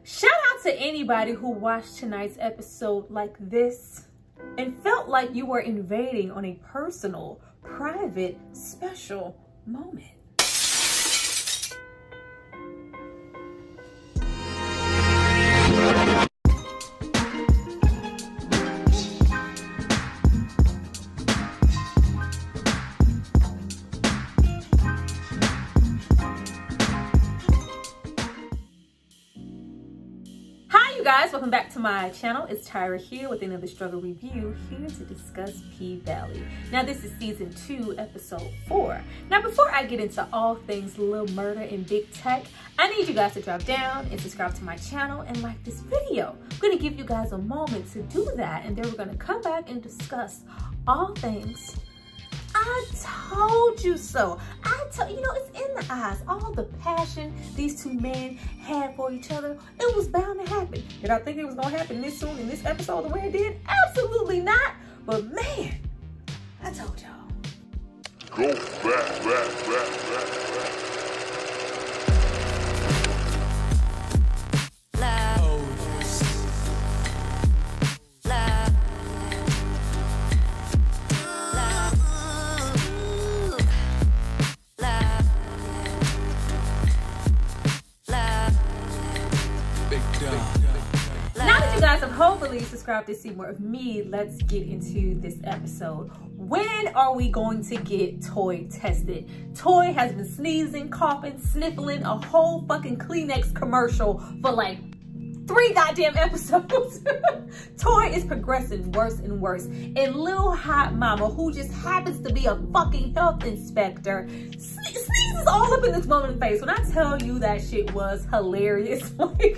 Shout out to anybody who watched tonight's episode like this and felt like you were invading on a personal, private, special moment. Guys, welcome back to my channel. It's Tyra here with another struggle review, here to discuss PValley. Now this is season 2 episode 4. Now before I get into all things Lil Murda and Big Tech, I need you guys to drop down and subscribe to my channel and like this video. I'm going to give you guys a moment to do that, and then we're going to come back and discuss all things I told you so. You know, it's in the eyes. All the passion these two men had for each other, it was bound to happen. Did I think it was gonna happen this soon in this episode the way it did? Absolutely not. But man, I told y'all. Go back. Hopefully subscribe to see more of me. Let's get into this episode. When are we going to get Toy tested? Toy has been sneezing, coughing, sniffling a whole fucking Kleenex commercial for like 3 goddamn episodes. Toy is progressing worse and worse. And Lil Hot Mama, who just happens to be a fucking health inspector, sneezes all up in this woman's face. When I tell you that shit was hilarious. Like,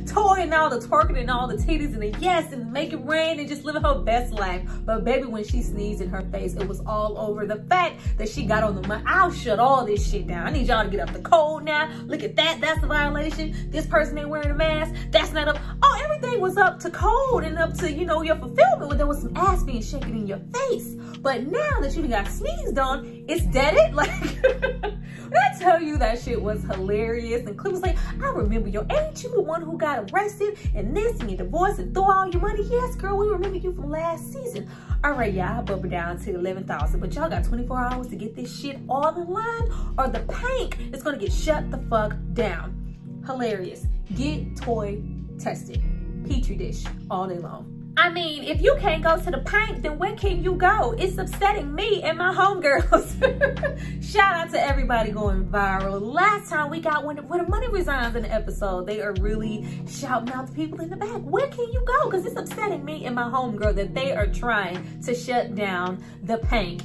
Toy and all the twerking and all the titties and the yes and make it rain and just living her best life. But baby, when she sneezed in her face, it was all over. The fact that she got on the mic, I'll shut all this shit down. I need y'all to get up the code now. Look at that. That's a violation. This person ain't wearing a mask. That's not up. Oh, everything was up to code and up to, you know, your fulfillment when there was some ass being shaken in your face. But now that you got sneezed on, it's deaded. Like, when I tell you that shit was hilarious, and Clip was like, I remember you. Ain't you the one who got arrested and this and your divorce and threw all your money? Yes, girl, we remember you from last season. All right, y'all, I bump it down to 11,000, but y'all got 24 hours to get this shit all in line, or the Pynk is gonna get shut the fuck down. Hilarious. Get Toy tested. Petri dish all day long. I mean, if you can't go to the Pynk, then where can you go? It's upsetting me and my homegirls. Shout out to everybody going viral. Last time we got when the money resigns in the episode, they are really shouting out to people in the back. Where can you go? Because it's upsetting me and my homegirl that they are trying to shut down the Pynk.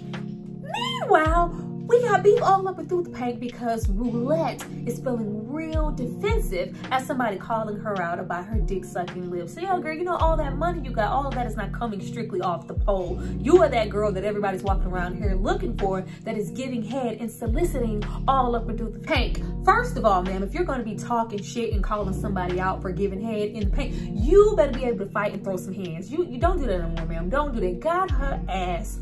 Meanwhile, we got beef all up and through the Pynk because Roulette is feeling real defensive at somebody calling her out about her dick sucking lips. So yeah, girl, you know, all that money you got, all of that is not coming strictly off the pole. You are that girl that everybody's walking around here looking for, that is giving head and soliciting all up and through the Pynk. First of all, ma'am, if you're gonna be talking shit and calling somebody out for giving head in the Pynk, you better be able to fight and throw some hands. You don't do that no more, ma'am. Don't do that. Got her ass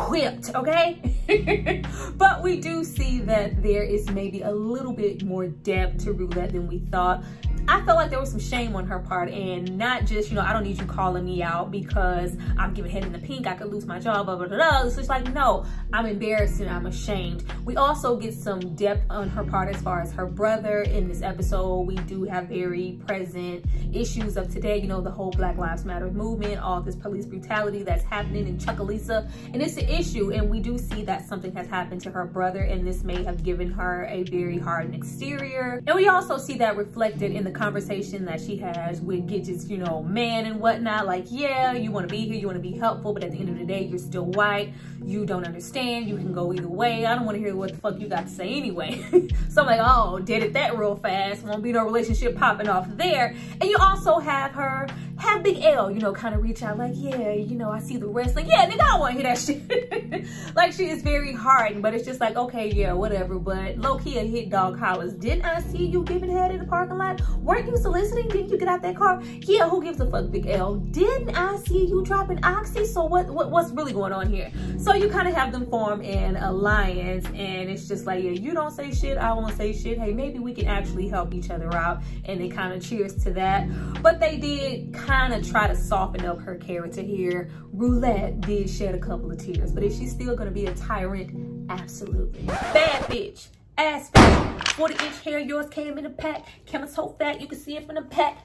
whipped, okay? But we do see that there is maybe a little bit more depth to Roulette than we thought. I felt like there was some shame on her part, and not just, you know, I don't need you calling me out because I'm giving head in the pink, I could lose my job, blah, blah, blah, blah. It's just like, no, I'm embarrassed and I'm ashamed. We also get some depth on her part as far as her brother in this episode. We do have very present issues of today, you know, the whole Black Lives Matter movement, all this police brutality that's happening in Chucalissa, and it's an issue, and we do see that something has happened to her brother, and this may have given her a very hardened exterior. And we also see that reflected in the conversation that she has with Gidget's, you know, man and whatnot. Like, yeah, you want to be here, you want to be helpful, but at the end of the day, you're still white. You don't understand. You can go either way. I don't want to hear what the fuck you got to say anyway. So I'm like, oh, did it that real fast. Won't be no relationship popping off there. And you also have her have Big L, you know, kind of reach out like, yeah, you know, I see the wrestling. Yeah, nigga, I want to hear that shit. Like, she is very hardened, but it's just like, okay, yeah, whatever. But low-key, a hit dog hollers. Didn't I see you giving head in the parking lot? Weren't you soliciting? Didn't you get out that car? Yeah, who gives a fuck, Big L? Didn't I see you dropping oxy? So what's really going on here? So you kind of have them form an alliance, and it's just like, yeah, you don't say shit, I won't say shit. Hey, maybe we can actually help each other out. And they kind of cheers to that. But they did kind of try to soften up her character here. Roulette did shed a couple of tears, but is she still gonna be a tyrant? Absolutely. Bad bitch, ass fat, 40-inch hair, yours came in a pack. Camera so fat, you can see it from the pack.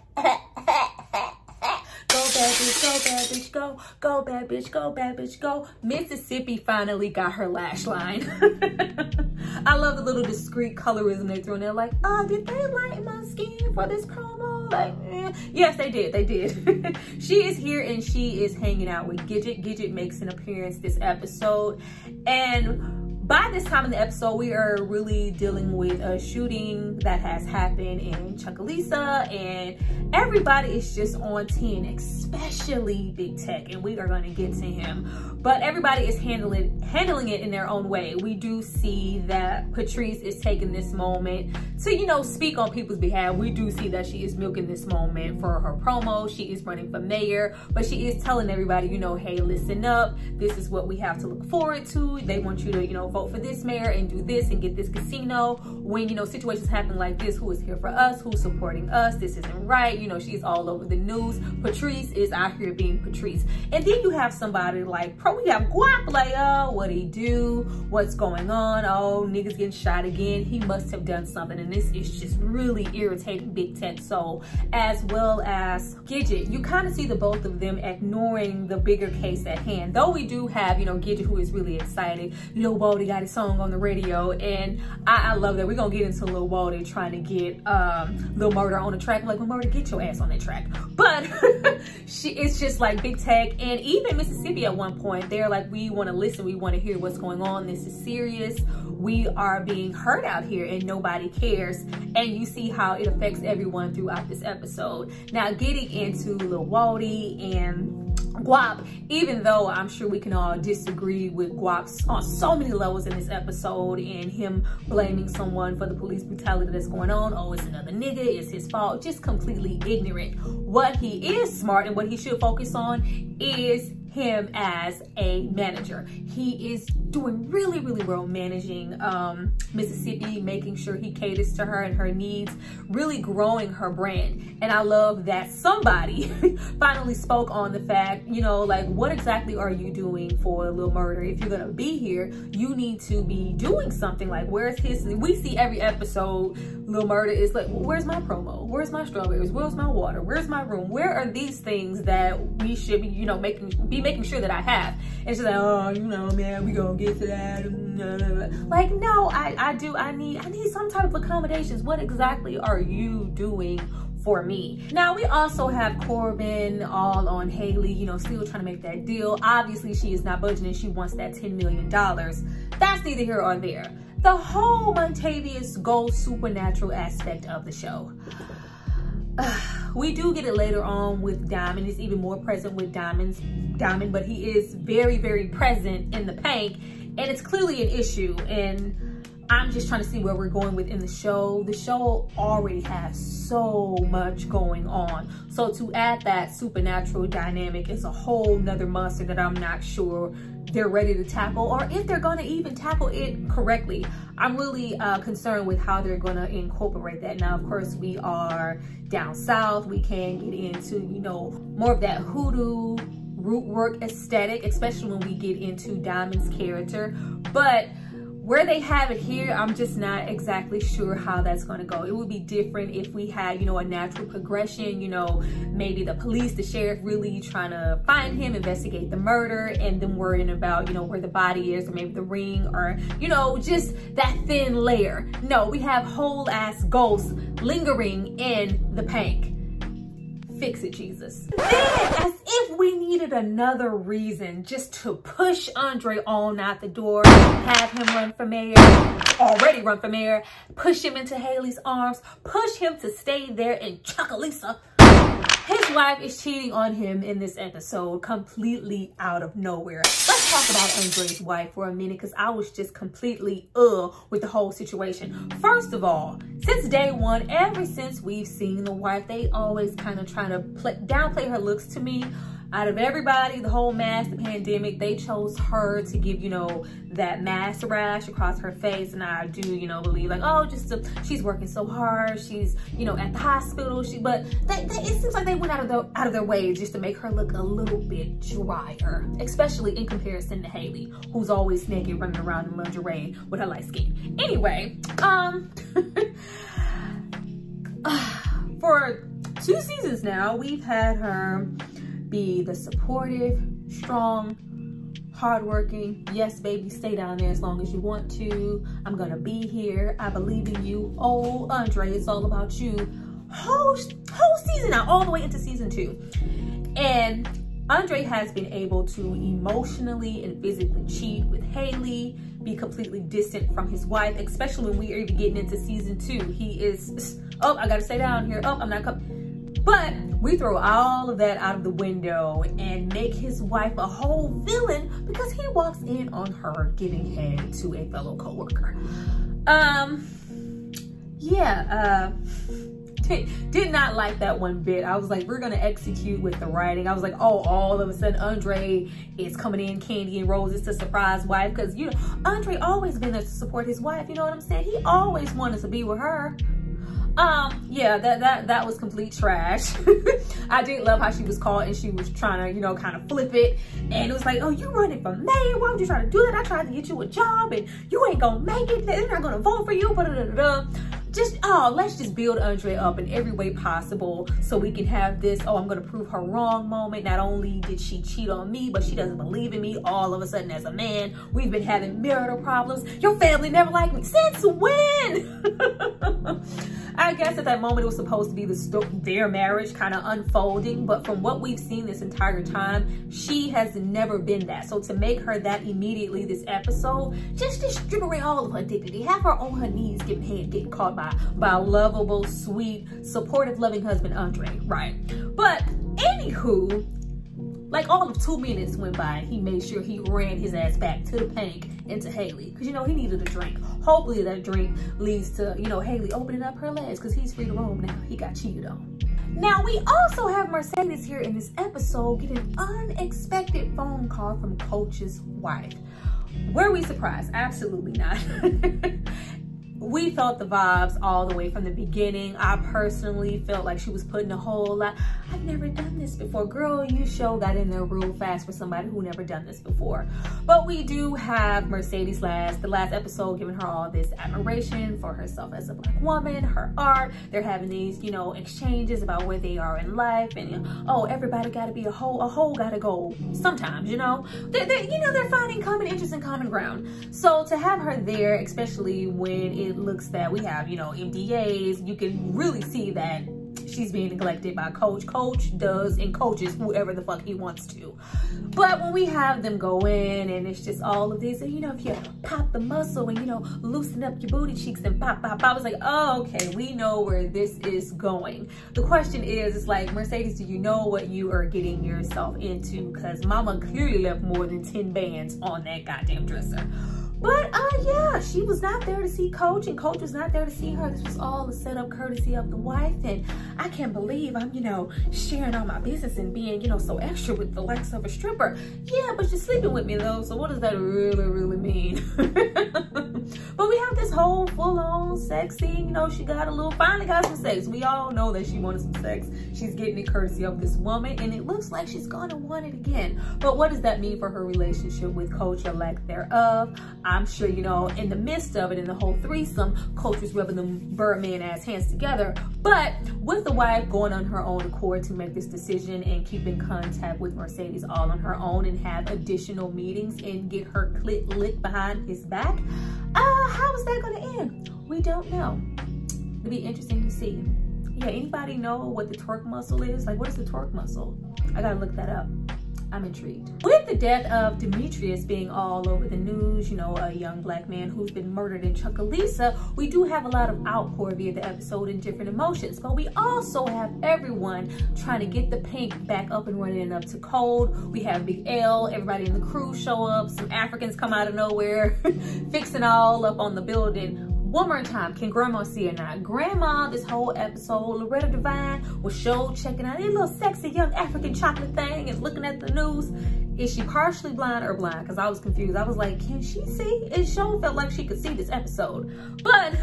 Go bad bitch, go bad bitch, go. Go bad bitch, go bad bitch, go. Mississippi finally got her lash line. I love the little discreet colorism they threw in there. Like, oh, did they lighten my skin for this promo? Like, yes, they did. They did. She is here and she is hanging out with Gidget. Gidget makes an appearance this episode. And by this time in the episode, we are really dealing with a shooting that has happened in Chucalissa, and everybody is just on 10, especially Big Tech, and we are going to get to him. But everybody is handling it in their own way. We do see that Patrice is taking this moment to, you know, speak on people's behalf. We do see that she is milking this moment for her promo. She is running for mayor, but she is telling everybody, you know, hey, listen up. This is what we have to look forward to. They want you to, you know, vote for this mayor and do this and get this casino. When, you know, situations happen like this, who is here for us? Who's supporting us? This isn't right. You know, she's all over the news. Patrice is out here being Patrice. And then you have somebody like, we got Guap, like, oh, what'd he do? What's going on? Oh, niggas getting shot again. He must have done something. And this is just really irritating Big Tech Soul, as well as Gidget. You kind of see the both of them ignoring the bigger case at hand. Though we do have, you know, Gidget, who is really excited. Lil Wody got his song on the radio, and I love that. We're gonna get into Lil Wody trying to get Lil Murda on the track. Like, well, Murda, get your ass on that track. But it's just like Big Tech and even Mississippi at one point, they're like, we want to listen, we want to hear what's going on. This is serious. We are being hurt out here and nobody cares. And you see how it affects everyone throughout this episode. Now, getting into Lil Wody and Guap, even though I'm sure we can all disagree with Guap on so many levels in this episode, and him blaming someone for the police brutality that's going on. Oh, it's another nigga, it's his fault. Just completely ignorant. What he is smart and what he should focus on is him as a manager. He is doing really, really well managing Mississippi, making sure he caters to her and her needs, really growing her brand. And I love that somebody finally spoke on the fact, you know, like, what exactly are you doing for Lil Murda? If you're gonna be here, you need to be doing something. Like, where's his? We see every episode, Lil Murda is like, well, where's my promo? Where's my strawberries? Where's my water? Where's my room? Where are these things that we should be, you know, making sure that I have? And she's like, oh, you know, man, we gonna get to that. Like, no, I need some type of accommodations. What exactly are you doing for me? Now, we also have Corbin all on Haley, you know, still trying to make that deal. Obviously, she is not budgeting. She wants that $10 million. That's neither here or there. The whole Montavious Gold supernatural aspect of the show. We do get it later on with Diamond. It's even more present with Diamond, but he is very, very present in the Pynk, and it's clearly an issue. And I'm just trying to see where we're going within the show. The show already has so much going on. So to add that supernatural dynamic is a whole nother monster that I'm not sure they're ready to tackle, or if they're gonna even tackle it correctly. I'm really concerned with how they're gonna incorporate that. Now, of course, we are down south. We can get into, you know, more of that hoodoo root work aesthetic, especially when we get into Diamond's character. But where they have it here, I'm just not exactly sure how that's going to go. It would be different if we had, you know, a natural progression, you know, maybe the police, the sheriff really trying to find him, investigate the murder, and then worrying about, you know, where the body is, or maybe the ring, or, you know, just that thin layer. No, we have whole ass ghosts lingering in the Pynk. Fix it, Jesus. Then, as if we needed another reason just to push Andre on out the door, have him run for mayor, already run for mayor, push him into Haley's arms, push him to stay there in Chucalissa. His wife is cheating on him in this episode completely out of nowhere. Let's talk about Andre's wife for a minute, because I was just completely with the whole situation. First of all, since day one, ever since we've seen the wife, they always kind of trying to downplay her looks to me. Out of everybody, the whole mask, the pandemic, they chose her to give, you know, that mask rash across her face. And I do, you know, believe like, oh, she's working so hard. She's, you know, at the hospital. But it seems like they went out of their way just to make her look a little bit drier, especially in comparison to Haley, who's always naked running around in lingerie with her light skin. Anyway, for 2 seasons now, we've had her be the supportive, strong, hardworking, yes baby, stay down there as long as you want to, I'm gonna be here, I believe in you, oh Andre, it's all about you, whole season now, all the way into season 2. And Andre has been able to emotionally and physically cheat with Haley, be completely distant from his wife, especially when we are even getting into season 2. He is, oh, I gotta stay down here, oh, I'm not coming. But we throw all of that out of the window and make his wife a whole villain because he walks in on her giving head to a fellow coworker. Did not like that one bit. I was like, we're gonna execute with the writing. I was like, oh, all of a sudden Andre is coming in candy and roses to surprise wife, because you know Andre always been there to support his wife, you know what I'm saying? He always wanted to be with her. Yeah, that was complete trash. I did love how she was caught and she was trying to, you know, kind of flip it. And it was like, oh, you running for mayor? Why would you try to do that? I tried to get you a job and you ain't gonna make it. They're not gonna vote for you. Just, oh, let's just build Andre up in every way possible so we can have this, oh, I'm gonna prove her wrong moment. Not only did she cheat on me, but she doesn't believe in me all of a sudden as a man. We've been having marital problems. Your family never liked me. Since when? I guess at that moment it was supposed to be their marriage kind of unfolding, but from what we've seen this entire time, she has never been that. So to make her that immediately this episode, just strip away all of her dignity, have her on her knees giving head, getting caught by a lovable, sweet, supportive, loving husband, Andre, right? But anywho, like all of 2 minutes went by, he made sure he ran his ass back to the Pynk and to Haley, because you know he needed a drink. Hopefully that drink leads to, you know, Haley opening up her legs, because he's free to roam now. He got cheated on. Now we also have Mercedes here in this episode get an unexpected phone call from Coach's wife. Were we surprised? Absolutely not. We felt the vibes all the way from the beginning. I personally felt like she was putting a whole lot. I've never done this before. Girl, you got in there real fast for somebody who never done this before. But we do have Mercedes the last episode giving her all this admiration for herself as a Black woman, her art. They're having these, you know, exchanges about where they are in life, and you know, oh, everybody gotta be a whole gotta go sometimes, you know. They're finding common interest and common ground. So to have her there, especially when it looks that we have, you know, MDAs, you can really see that she's being neglected by Coach. Coach does and coaches whoever the fuck he wants to. But when we have them go in and it's just all of this, and you know, if you pop the muscle and, you know, loosen up your booty cheeks and pop, it's like, oh, okay, we know where this is going. The question is, it's like, Mercedes, do you know what you are getting yourself into? Because mama clearly left more than 10 bands on that goddamn dresser. But yeah, she was not there to see Coach, and Coach was not there to see her. This was all a setup courtesy of the wife, and I can't believe I'm, you know, sharing all my business and being, you know, so extra with the likes of a stripper. Yeah, but you're sleeping with me though, so what does that really mean? But we have this whole full-on sex scene. You know, she finally got some sex. We all know that she wanted some sex. She's getting it courtesy of this woman, and it looks like she's gonna want it again. But what does that mean for her relationship with Coach, or lack thereof? I'm sure, you know, in the midst of it, in the whole threesome, Coach was rubbing them Birdman ass hands together. But with the wife going on her own accord to make this decision and keep in contact with Mercedes all on her own and have additional meetings and get her clit licked behind his back, how is that going to end? We don't know. It'll be interesting to see. Yeah, anybody know what the twerk muscle is? Like, what is the twerk muscle? I gotta look that up. I'm intrigued. With the death of Demetrius being all over the news, you know, a young black man who's been murdered in Chucalissa, we do have a lot of outpour via the episode and different emotions, but we also have everyone trying to get the Pynk back up and running and up to code. We have Big L, everybody in the crew show up, some Africans come out of nowhere, fixing all up on the building. One more time, can grandma see or not? Grandma, this whole episode, Loretta Devine was show checking out a little sexy young African chocolate thing and looking at the news. Is she partially blind or blind? Because I was confused. I was like, can she see? It sure felt like she could see this episode. But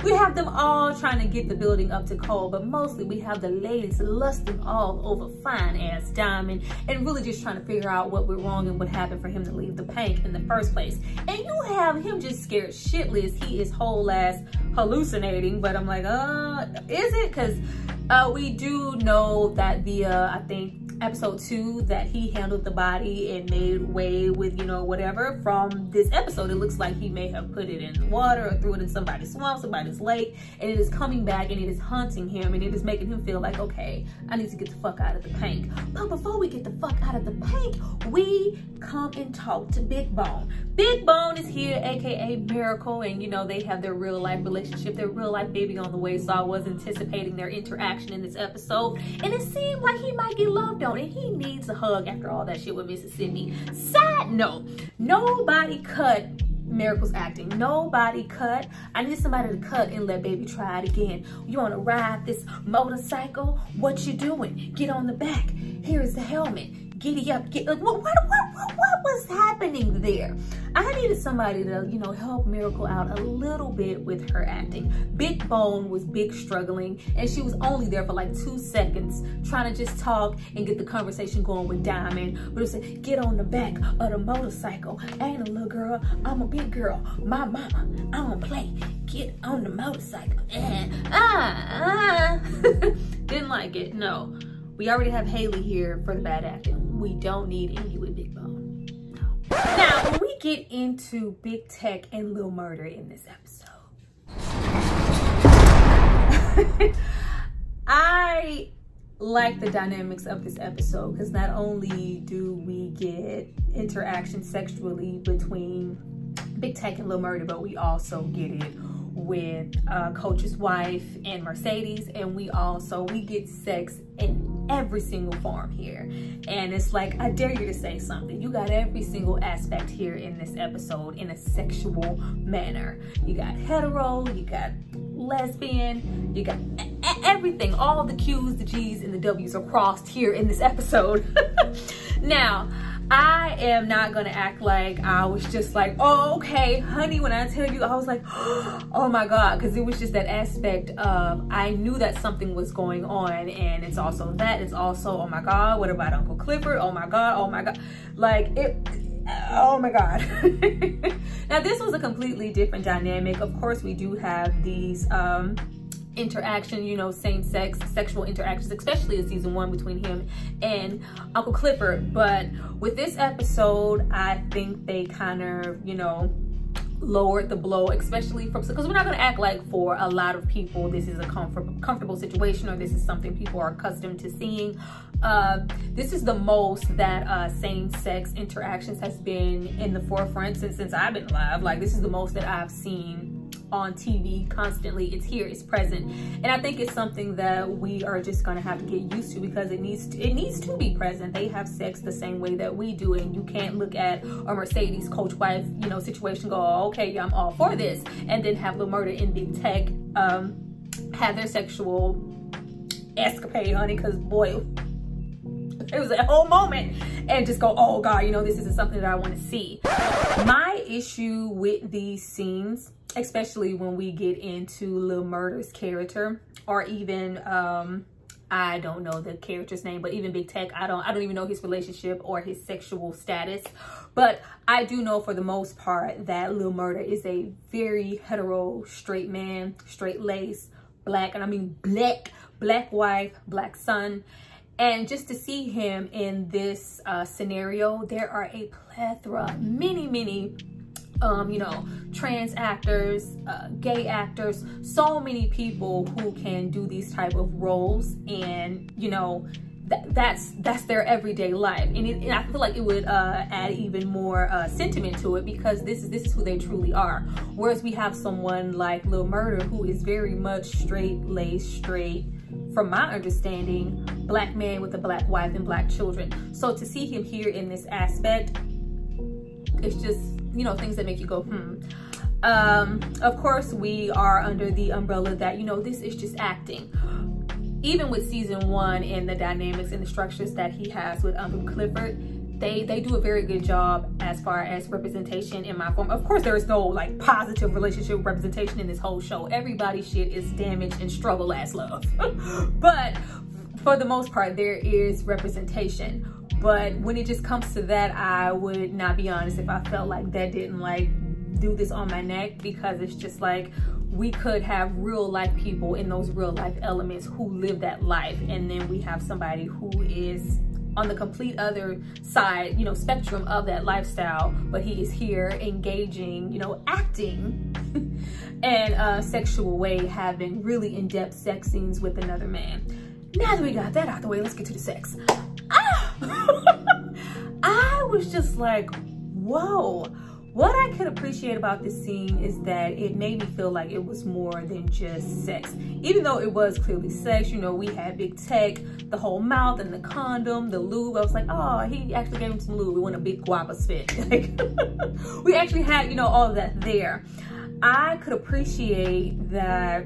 we have them all trying to get the building up to code, but mostly we have the ladies lusting all over fine ass Diamond and really just trying to figure out what went wrong and what happened for him to leave the Pynk in the first place. And you have him just scared shitless. He is whole ass hallucinating, but I'm like, is it? Because we do know that via, I think, episode 2 that he handled the body and made way with, you know, whatever. From this episode, it looks like he may have put it in the water or threw it in somebody's swamp, somebody's lake, and it is coming back and it is haunting him and it is making him feel like, okay, I need to get the fuck out of the Pynk. But before we get the fuck out of the Pynk, we come and talk to Big Bone. Big Bone is here, aka Miracle, and you know, they have their real life relationship, their real life baby on the way, so I was anticipating their interaction in this episode, and it seemed like he might get loved on and he needs a hug after all that shit with Mississippi. Side note, nobody cut Miracle's acting. Nobody cut. I need somebody to cut and let baby try it again. You want to ride this motorcycle? What you doing? Get on the back. Here's the helmet. Giddy up. Get, like, what was happening there? I needed somebody to, you know, help Miracle out a little bit with her acting. Big Bone was big struggling, and she was only there for like 2 seconds trying to just talk and get the conversation going with Diamond. But it said, get on the back of the motorcycle. I ain't a little girl, I'm a big girl. My mama, I don't play. Get on the motorcycle. And didn't like it, no. We already have Haley here for the bad acting. We don't need Andy with Big Bone. No. Now, when we get into Big Tech and Lil Murda in this episode, I like the dynamics of this episode because not only do we get interaction sexually between Big Tech and Lil Murda, but we also get it with Coach's wife and Mercedes, and we get sex in every single form here. And it's like, I dare you to say something. You got every single aspect here in this episode in a sexual manner. You got hetero, you got lesbian, you got everything. All the Q's, the G's, and the W's are crossed here in this episode. Now, I am not gonna act like I was just like, oh, okay, honey, when I tell you, I was like, oh my God, because it was just that aspect of, I knew that something was going on, and it's also that, it's also, oh my God, what about Uncle Clifford? Oh my God, like it, oh my God. Now this was a completely different dynamic. Of course, we do have these, interaction, you know, same-sex sexual interactions, especially in season 1 between him and Uncle Clifford. But with this episode, I think they kind of, you know, lowered the blow, especially from, because we're not going to act like for a lot of people this is a comfortable situation, or this is something people are accustomed to seeing. This is the most that same-sex interactions has been in the forefront since I've been alive. Like, this is the most that I've seen on TV constantly. It's here, it's present, and I think it's something that we are just gonna have to get used to, because it needs to be present. They have sex the same way that we do, and you can't look at a Mercedes Coach wife, you know, situation, go, oh, okay, yeah, I'm all for this, and then have Lil Murda and Big Tech have their sexual escapade, honey, because boy, it was a whole moment, and just go, oh God, you know, this isn't something that I want to see. My issue with these scenes, especially when we get into Lil Murda's character, or even I don't know the character's name, but even Big Tech, I don't even know his relationship or his sexual status, but I do know for the most part that Lil Murda is a very hetero, straight man, straight lace, black, and I mean black wife, black son. And just to see him in this scenario, there are a plethora, many, you know, trans actors, gay actors, so many people who can do these type of roles. And, you know, that's their everyday life, and I feel like it would add even more sentiment to it, because this is who they truly are. Whereas we have someone like Lil Murda, who is very much straight-laced, from my understanding, black man with a black wife and black children. So to see him here in this aspect, it's just, you know, things that make you go, Of course, we are under the umbrella that, you know, this is just acting. Even with season 1 and the dynamics and the structures that he has with Uncle Clifford, they do a very good job as far as representation in my form. Of course, there is no like positive relationship representation in this whole show. Everybody's shit is damaged and struggle ass love. But for the most part, there is representation. But when it just comes to that, I would not be honest if I felt like that didn't like do this on my neck, because it's just like, we could have real life people in those real life elements who live that life, and then we have somebody who is on the complete other side, you know, spectrum of that lifestyle, but he is here engaging, you know, acting in a sexual way, having really in-depth sex scenes with another man. Now that we got that out the way, let's get to the sex. I was just like, whoa. What I could appreciate about this scene is that it made me feel like it was more than just sex. Even though it was clearly sex, you know, we had Big Tech, the whole mouth and the condom, the lube. I was like, oh, he actually gave him some lube. We went a big guava spit. Like, we actually had, you know, all of that there. I could appreciate that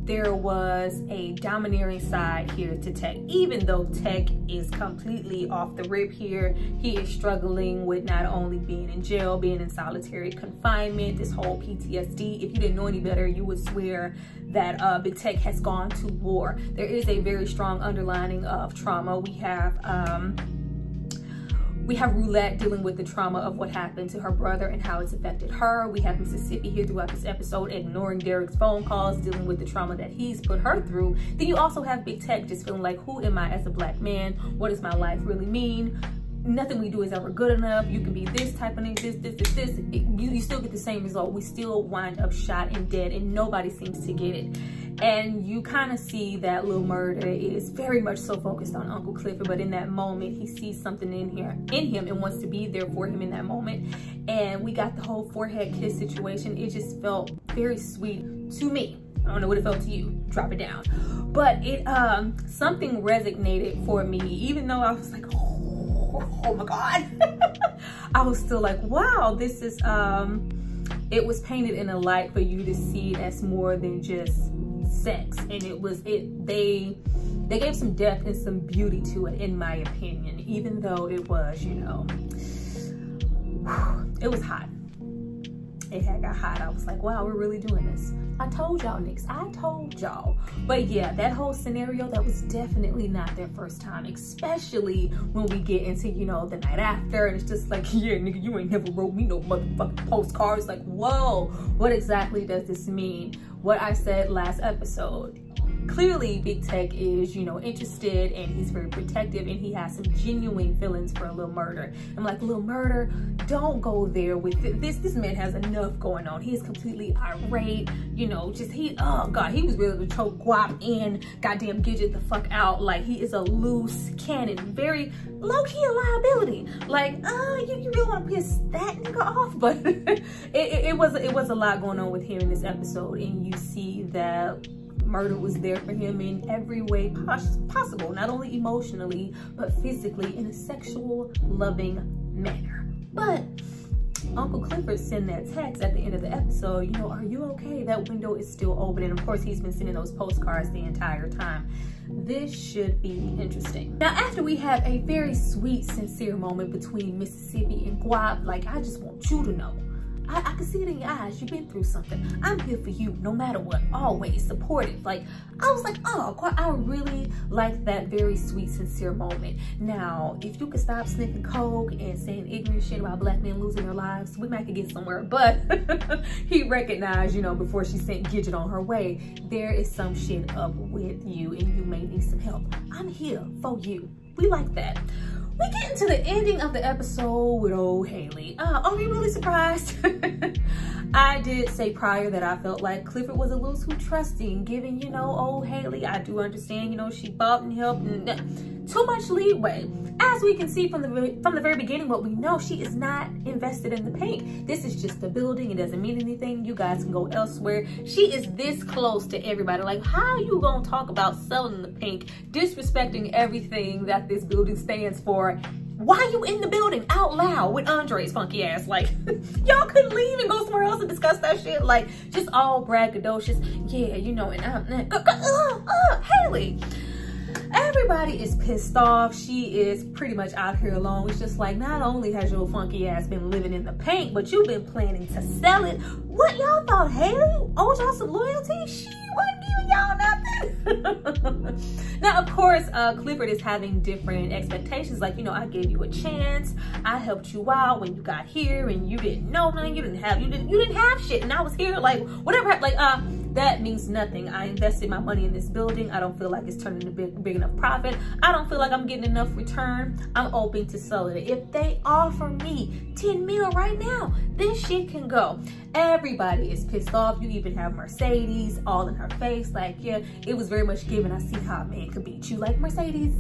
there was a domineering side here to Tech. Even though Tech is completely off the rip here, he is struggling with not only being in jail, being in solitary confinement, this whole PTSD. If you didn't know any better, you would swear that Big Tech has gone to war. There is a very strong underlining of trauma. We have Roulette dealing with the trauma of what happened to her brother and how it's affected her. We have Mississippi here throughout this episode, ignoring Derek's phone calls, dealing with the trauma that he's put her through. Then you also have Big Tech just feeling like, who am I as a black man? What does my life really mean? Nothing we do is ever good enough. You can be this type of nigga, this. You still get the same result. We still wind up shot and dead, and nobody seems to get it. And you kind of see that Lil Murda is very much so focused on Uncle Clifford, but in that moment, he sees something in him and wants to be there for him in that moment. And we got the whole forehead kiss situation. It just felt very sweet to me. I don't know what it felt to you. Drop it down. But it something resonated for me, even though I was like, oh my God. I was still like, wow, this is it was painted in a light for you to see it as more than just sex, and they gave some depth and some beauty to it, in my opinion, even though it was, you know, it was hot. It had got hot. I was like, wow, we're really doing this. I told y'all, niggas. I told y'all. But yeah, that whole scenario, that was definitely not their first time, especially when we get into, you know, the night after, and it's just like, yeah, nigga, you ain't never wrote me no motherfucking postcards. Like, whoa, what exactly does this mean? What I said last episode. Clearly, Big Tech is, you know, interested, and he's very protective, and he has some genuine feelings for Lil Murda. I'm like, Lil Murda, don't go there with it. This man has enough going on. He is completely irate, you know, just oh God, he was ready to choke Guap and goddamn Gidget the fuck out. Like, he is a loose cannon, very low-key a liability. Like, you really want to piss that nigga off? But it was a lot going on with him in this episode, and you see that Murda was there for him in every way possible, not only emotionally, but physically, in a sexual, loving manner. But Uncle Clifford sent that text at the end of the episode, you know, are you okay? That window is still open. And of course, he's been sending those postcards the entire time. This should be interesting. Now, after we have a very sweet, sincere moment between Mississippi and Guap, like, I just want you to know, I can see it in your eyes. You've been through something. I'm here for you no matter what, always supportive. Like, I was like, oh, I really liked that very sweet, sincere moment. Now, if you could stop sniffing coke and saying ignorant shit about black men losing their lives, we might could get somewhere. But he recognized, you know, before she sent Gidget on her way, there is some shit up with you and you may need some help. I'm here for you. We like that. we get into the ending of the episode with old Haley. Are we really surprised? I did say prior that I felt like Clifford was a little too trusting, giving, you know, old Haley. I do understand, you know, she bought and helped, and too much leeway. As we can see from the very beginning, what we know, she is not invested in the Pynk. This is just a building. It doesn't mean anything. You guys can go elsewhere. She is this close to everybody. Like, how you gonna talk about selling the Pynk, disrespecting everything that this building stands for? Why you in the building out loud with Andre's funky ass? Like, y'all couldn't leave and go somewhere else and discuss that shit? Like, just all braggadocious. Yeah, you know, and Haley. Everybody is pissed off. She is pretty much out here alone. It's just like, not only has your funky ass been living in the Pynk, but you've been planning to sell it. What y'all thought, Haley owed y'all some loyalty? She wasn't giving y'all nothing. Now, of course, Clifford is having different expectations. Like, you know, I gave you a chance. I helped you out when you got here, and you didn't know nothing. You didn't have shit, and I was here. Like, whatever. Like, that means nothing. I invested my money in this building. I don't feel like it's turning a big enough profit. I don't feel like I'm getting enough return. I'm open to selling it. If they offer me 10 mil right now, this shit can go. Everybody is pissed off. You even have Mercedes all in her face. Like, yeah, it was very much given. I see how a man could beat you, like Mercedes.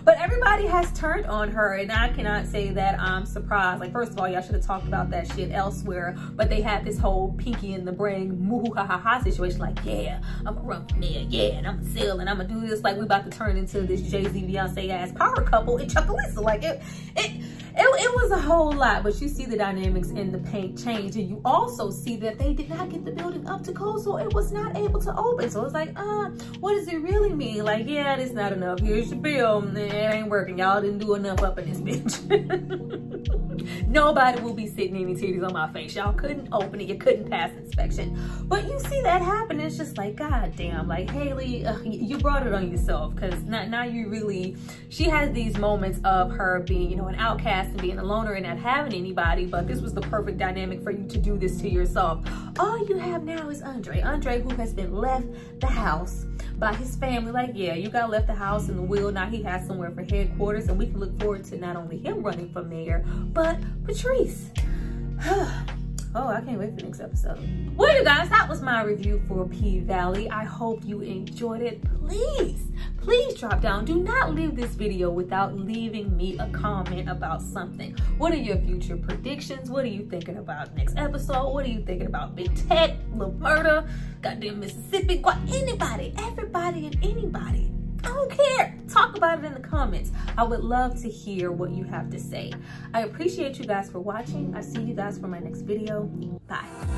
But everybody has turned on her, and I cannot say that I'm surprised. Like, first of all, y'all should have talked about that shit elsewhere, but they had this whole Pinky in the brain moo ha ha ha situation. Like, yeah, I'm gonna run from there, yeah, and I'm gonna sell, and I'm gonna do this. Like, we about to turn into this Jay-Z Beyonce ass power couple in Chuckalissa. Like, it was a whole lot. But you see the dynamics in the Pynk change, and you also see that they did not get the building up to code, so it was not able to open. So it's like, what does it really mean? Like, yeah, it's not enough. Here's your bill. It ain't working. Y'all didn't do enough up in this bitch. Nobody will be sitting any titties on my face. Y'all couldn't open it. You couldn't pass inspection. But you see that happen. It's just like, God damn. Like, Haley, you brought it on yourself, because now you really, she has these moments of her being, you know, an outcast and being a loner and not having anybody, but this was the perfect dynamic for you to do this to yourself. All you have now is Andre, who has been left the house by his family. Like, yeah, you got left the house in the will. Now he has somewhere for headquarters, and we can look forward to not only him running for mayor, but Patrice. Oh, I can't wait for the next episode. Well, you guys, that was my review for P-Valley. I hope you enjoyed it. Please drop down. Do not leave this video without leaving me a comment about something. What are your future predictions? What are you thinking about next episode? What are you thinking about Big Tech, Lil Murda, goddamn Mississippi? Anybody, everybody, and anybody. I don't care. Talk about it in the comments. I would love to hear what you have to say. I appreciate you guys for watching. I'll see you guys for my next video. Bye.